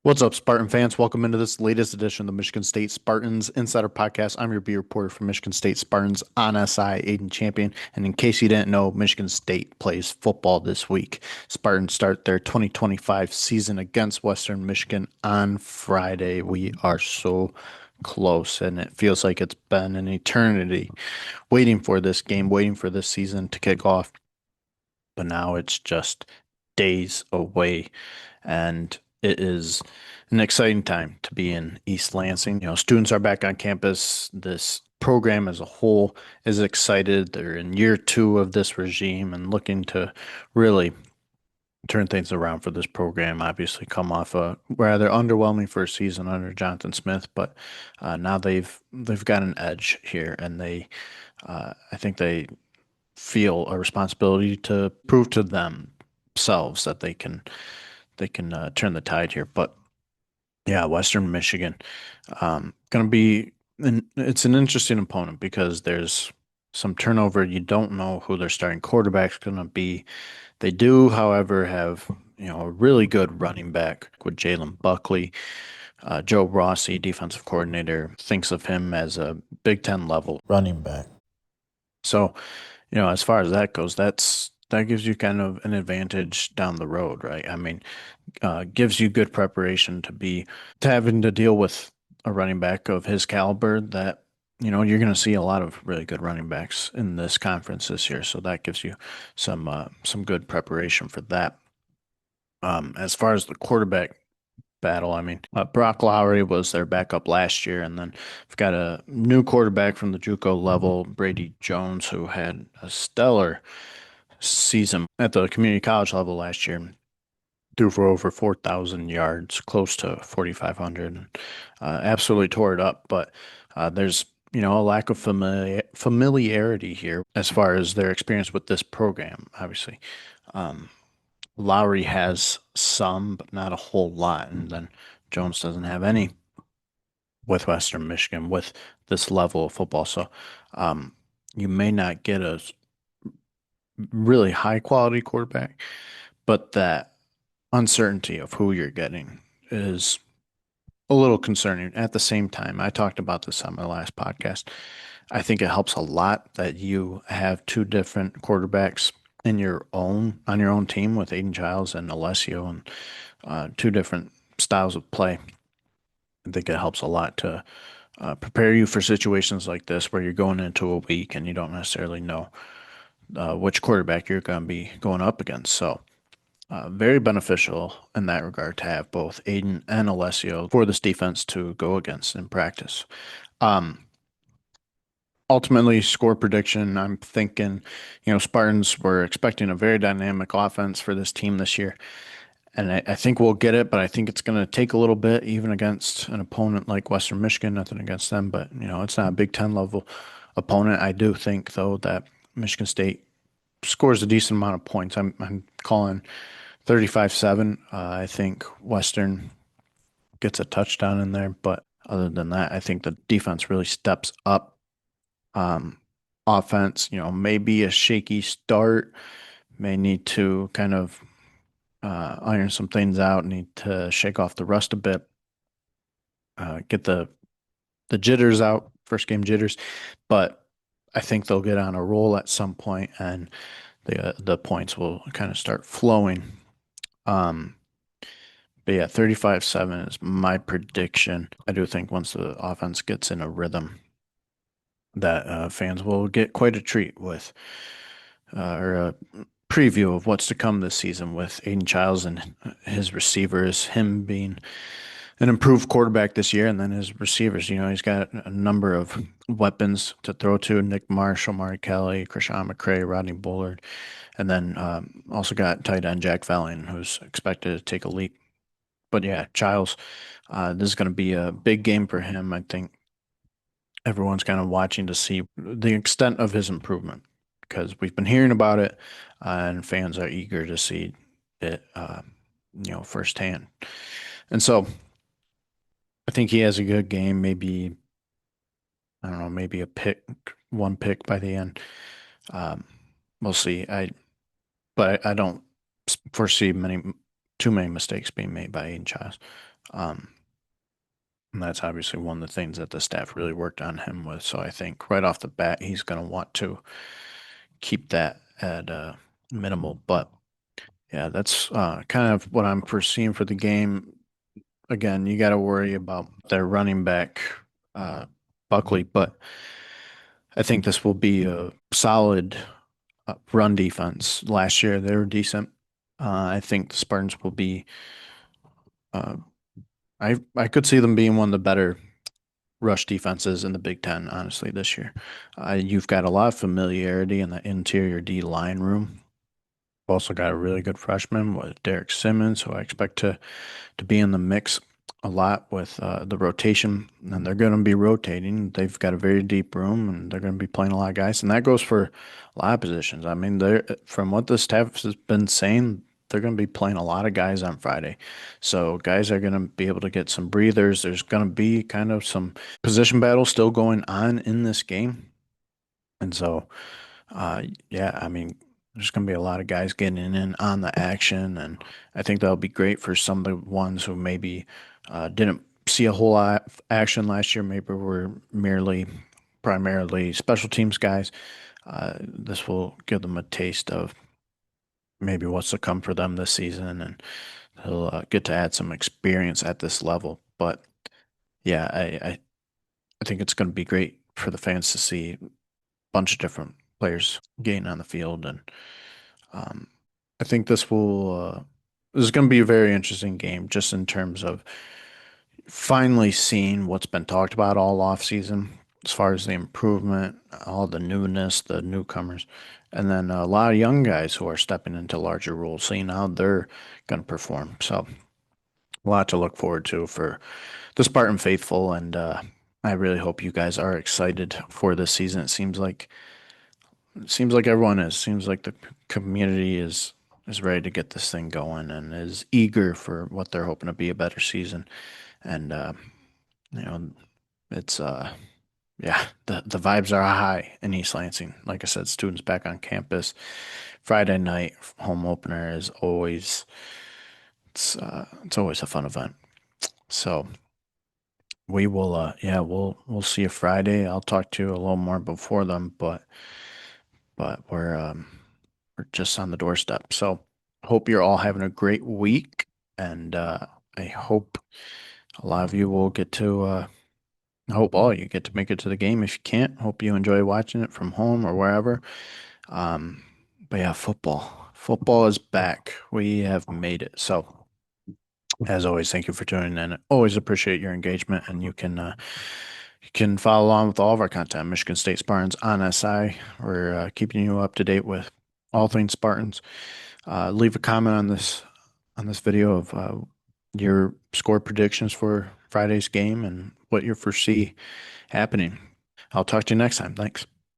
What's up, Spartan fans? Welcome into this latest edition of the Michigan State Spartans Insider Podcast. I'm your beat reporter for Michigan State Spartans on SI, Aidan Champion. And in case you didn't know, Michigan State plays football this week. Spartans start their 2025 season against Western Michigan on Friday. We are so close, and it feels like it's been an eternity waiting for this game, waiting for this season to kick off. But now it's just days away, and it is an exciting time to be in East Lansing. Students are back on campus. This program as a whole is excited. They're in year two of this regime and looking to really turn things around for this program. Obviously, come off a rather underwhelming first season under Jonathan Smith, but now they've got an edge here, and I think they feel a responsibility to prove to themselves that they can turn the tide here. But yeah, Western Michigan, going to be it's an interesting opponent because there's some turnover. You don't know who their starting quarterback's going to be. They do, however, have a really good running back with Jalen Buckley. Joe Rossi, defensive coordinator, thinks of him as a Big Ten level running back. So, as far as that goes, that gives you kind of an advantage down the road, right? I mean, gives you good preparation to having to deal with a running back of his caliber that, you're going to see a lot of really good running backs in this conference this year. So that gives you some good preparation for that. As far as the quarterback battle, I mean, Brock Lowry was their backup last year, and then we've got a new quarterback from the JUCO level, Brady Jones, who had a stellar season at the community college level last year. Threw for over 4,000 yards, close to 4,500. Absolutely tore it up. But there's, a lack of familiarity here as far as their experience with this program, obviously. Um, Lowry has some, but not a whole lot. And then Jones doesn't have any with Western Michigan with this level of football. So you may not get a really high quality quarterback, but that uncertainty of who you're getting is a little concerning. At the same time, I talked about this on my last podcast. I think it helps a lot that you have two different quarterbacks on your own team with Aiden Childs and Alessio, and two different styles of play. I think it helps a lot to prepare you for situations like this where you're going into a week and you don't necessarily know which quarterback you're going to be going up against. So very beneficial in that regard to have both Aiden and Alessio for this defense to go against in practice. Um, Ultimately, score prediction, I'm thinking, Spartans were expecting a very dynamic offense for this team this year. And I think we'll get it, but I think it's going to take a little bit, even against an opponent like Western Michigan. Nothing against them, but, it's not a Big Ten level opponent. I do think, though, that Michigan State scores a decent amount of points. I'm calling 35-7. I think Western gets a touchdown in there, but other than that, I think the defense really steps up. Um, Offense, maybe a shaky start, may need to kind of iron some things out, need to shake off the rust a bit, get the jitters out, first game jitters, but I think they'll get on a roll at some point, and the points will kind of start flowing. Um, But yeah, 35-7 is my prediction. I do think once the offense gets in a rhythm, that fans will get quite a treat with or a preview of what's to come this season with Aiden Childs and his receivers, him being an improved quarterback this year, and then his receivers. He's got a number of weapons to throw to: Nick Marshall, Mari Kelly, Krishan McCray, Rodney Bullard, and then also got tight end Jack Vallian, who's expected to take a leap. But yeah, Childs, this is going to be a big game for him. I think everyone's kind of watching to see the extent of his improvement because we've been hearing about it, and fans are eager to see it, firsthand. And so I think he has a good game. Maybe, I don't know, maybe one pick by the end. Um, we'll see. But I don't foresee too many mistakes being made by Aiden Childs. Um, and that's obviously one of the things that the staff really worked on him with. So I think right off the bat, he's going to want to keep that at minimal. But yeah, that's kind of what I'm foreseeing for the game. Again, you got to worry about their running back, uh, Buckley, but I think this will be a solid run defense. Last year, they were decent. I think the Spartans will be. Uh, I could see them being one of the better rush defenses in the Big Ten, honestly, this year. You've got a lot of familiarity in the interior D line room. Also got a really good freshman with Derek Simmons, who I expect to be in the mix a lot with the rotation, and they're going to be rotating. They've got a very deep room, and they're going to be playing a lot of guys, and that goes for a lot of positions. I mean, they're from what the staff has been saying, they're going to be playing a lot of guys on Friday, so guys are going to be able to get some breathers. There's going to be kind of some position battle still going on in this game, and so. Yeah, I mean, there's going to be a lot of guys getting in on the action, and I think that'll be great for some of the ones who maybe didn't see a whole lot of action last year. Maybe were merely primarily special teams guys. This will give them a taste of maybe what's to come for them this season, and they'll get to add some experience at this level. But yeah, I think it's going to be great for the fans to see a bunch of different players getting on the field and Um, I think this is going to be a very interesting game just in terms of finally seeing what's been talked about all off season as far as the improvement, all the newness, the newcomers, and then a lot of young guys who are stepping into larger roles, seeing how they're going to perform. So a lot to look forward to for the Spartan faithful, and I really hope you guys are excited for this season. It seems like everyone is. Seems like the community is ready to get this thing going and is eager for what they're hoping to be a better season. And you know, it's yeah, the vibes are high in East Lansing. Like I said, students back on campus. Friday night home opener is always it's always a fun event. So we will yeah, we'll see you Friday. I'll talk to you a little more before them, but we're just on the doorstep. So hope you're all having a great week, and I hope a lot of you will get to. I hope all you get to make it to the game. If you can't, hope you enjoy watching it from home or wherever. Um, but yeah, football is back. We have made it. So as always, thank you for tuning in. Always appreciate your engagement, and you can follow along with all of our content. Michigan State Spartans on SI. We're keeping you up to date with all things Spartans. Leave a comment on this video of your score predictions for Friday's game and what you foresee happening. I'll talk to you next time. Thanks.